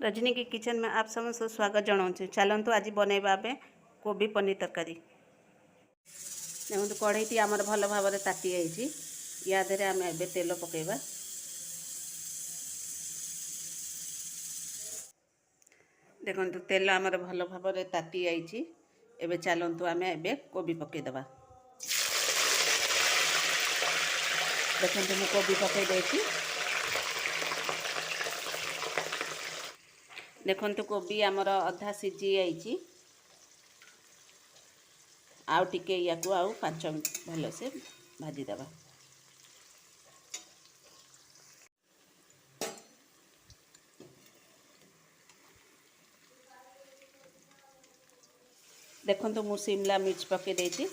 रजनी की किचन में आप समस्त स्वागत जनाऊँ। चलतु आज बनैबा कोबी पनीर तरकारी। देखो कढ़ईटी आमर भल भाव ताती जाइए। या देहरे आम ए तेल पकेबा। देखो तेल आमर भल भाव ताती जाइए। एबे चलतु आम ए कोबी पकईदबा। देखो मु कोबी पकई देती। देखो कोबी आमर अधा सीझी जाइए। आउ टिके या 5 मिनट भल से भाजीदबा। देखो मु शिमला मिर्च पकई देती।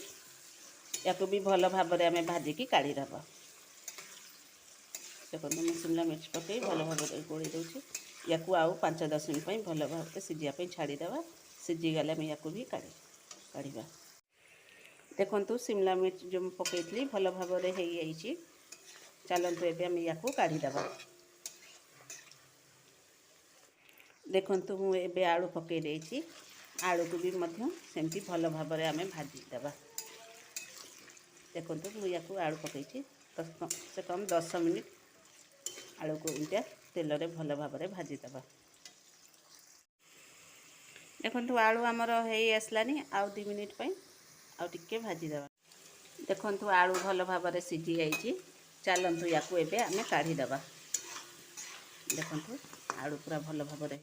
या भी भल भाव में भाजिकी काढ़ी दबा। देखो मु शिमला मिर्च पकई भल भाव गोली दूसरी। या आउ 5-10 मिनट भल भाव सीझापी छाड़ीदे। सीझीगले या भी काढ़ा। देखो शिमला मिर्च जो पकई भल भाव हो जाइए। चलतु एवं या काढ़ीदबा। देखो मुझे आलू पकई देती। आलू को भी सेमती भल भाव में आम भाजीदबा। देखो मुझे आलू पकई से कम 10 मिनट आलू को इटा तेल रे भल भाव में भाजीदबा। देखो आलू आमर हो आसलानी। आउ 2 मिनट आउ टिके भाजीदबा। देखो आलू भल भाव में सीझी जाइए। चलतु या आम काढ़ीदबा। देखो आलू पूरा भल भाव में।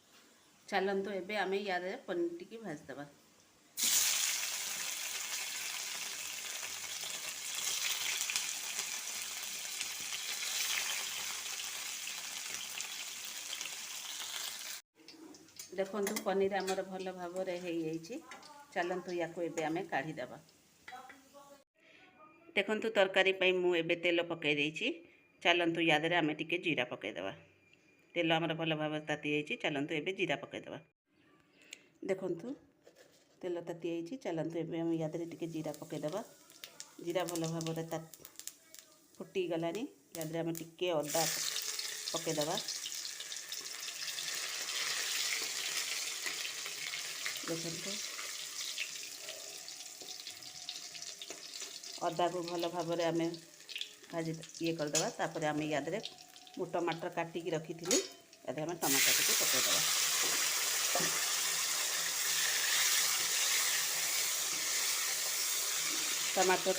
चलतु एबे आम या पनीर टी भाजीदबा। देखो पनीर आमर भल भाव में हो जाइए। चलतु या आम काढ़ीदबा। देखो तरकारी मुझे तेल पकई देती। चलतु या आम टिके जीरा पकईदबा। तेल आमर भल भाव ताती जाइए। चलतु एबे जीरा पकईदबा। देखो तेल ताती जाइए। चलतु एबे या टिके जीरा पकईदबा। जीरा भल भाव में फुटी गलानी। या आम टिके अदा पकईदबा। देखो अदा को भल भाव में आम भाजी ये करदे। तापर आम या मु टमाटर काटिकी रखी थी। आम टमाटर टी पकईदबा। टमाटर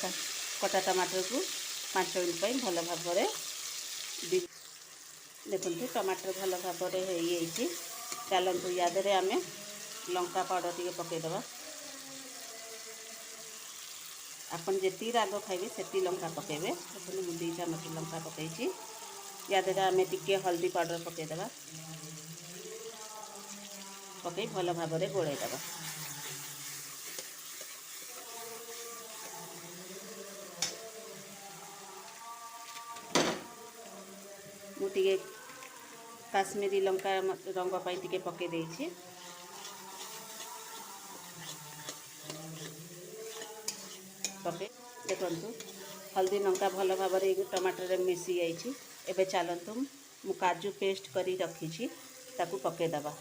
कटा टमाटर को 5 मिनट भल भाव में। देखो टमाटर भल भाव में हो जाइए। चलतु या आम लंका पाउडर टी पकईदबा। आपन जी राग खाइबे से लंका पकेबे। देखो मुझे 2 चामच लंका पकई। या आम टिके हल्दी पाउडर पकईदबा। पकई भल भाव में गोलैदबा। मुझे काश्मीरी लंका रंग पाई टिके पकई देती। पकई देखो हल्दी लंका भल भाव में टमाटर मिसी जाइए। एबे चलतु मु काजू पेस्ट करी रखी ताकू पकईदबा।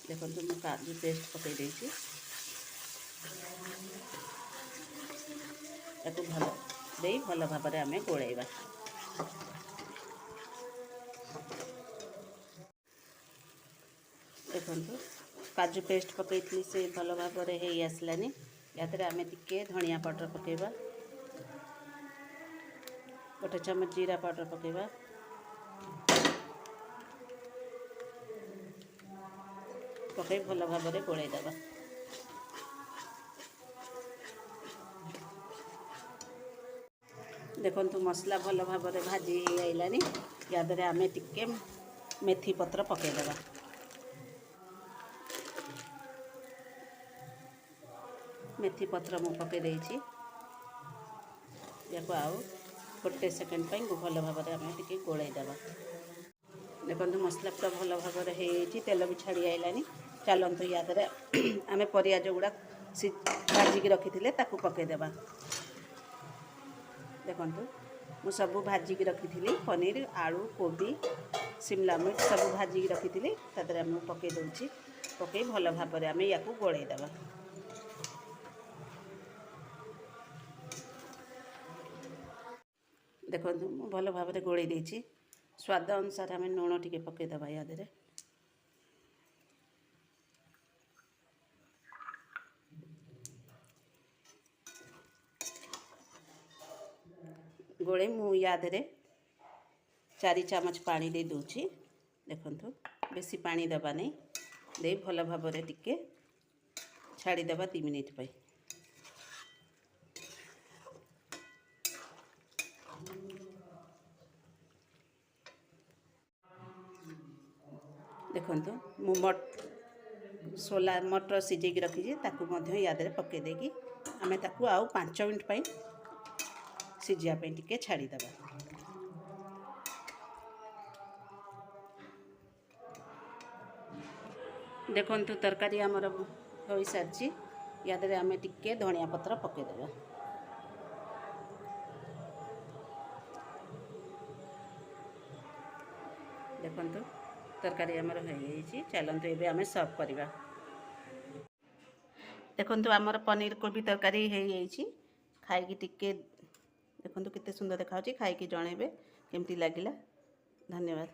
देखो मु काजू पेस्ट पकई देती। भल भाव में आम गोलैबा। देखो काजू पेस्ट पकई से भल भाव में हो आसलानी। या आम टिके धनिया पाउडर पकईबा। 1 चामच जीरा पाउडर पकईबा। पकई भल भाव में गोलैदबा। देखो मसला भल भाव में भाजी आइलानी। या आम टिके मेथी पत्र पकईदबा। मेथी पत्र मु पकई देती। या आउ 1 सेकेंड भल भाव में आम टिके गोलैदबा। देखो मसला पूरा भल भाव में हो तेल भी छाड़ी आइलानी। चलतु या आम परिया जो गुड़ा भाजिकी रखी थे पकईदबा। देखो मु सबू भाजिकी रखी पनीर आलू कोबी शिमला मिर्च सबू भाजिकी रखी तादर आम पकई दूसरी पकई भल भाव में आम या गोलैदबा। देखो मु भल भाव में गोलई देछि। स्वाद अनुसार आम लुण टिके पकईदबा या देहरे। गोले मु या देहरे 4 चामच पानी दे दूची। देखंतु बेसी पानी दबा नहीं दे भल भाव में टिके छाड़ीदबा 2 मिनिट पे। देखंतु मु सोला मटर सिझेकी रखी ताकू या देहरे पकई देगी आम ताकू आउ 5 मिनिट पे सिझापी टिके छाड़ीदबा। देखंतु तरकारी आमर हो सारी या देहरे आम टिके धनिया पत्र पकईदबा। देखंतु तरकारी आमर हो चलतु एबे आम सर्व करवा। देखंतु आमर पनीर कोबी तरकारी हो खाई टिके देखंतु केते सुंदर देखा खाई जनइबे केमती लगिला। धन्यवाद।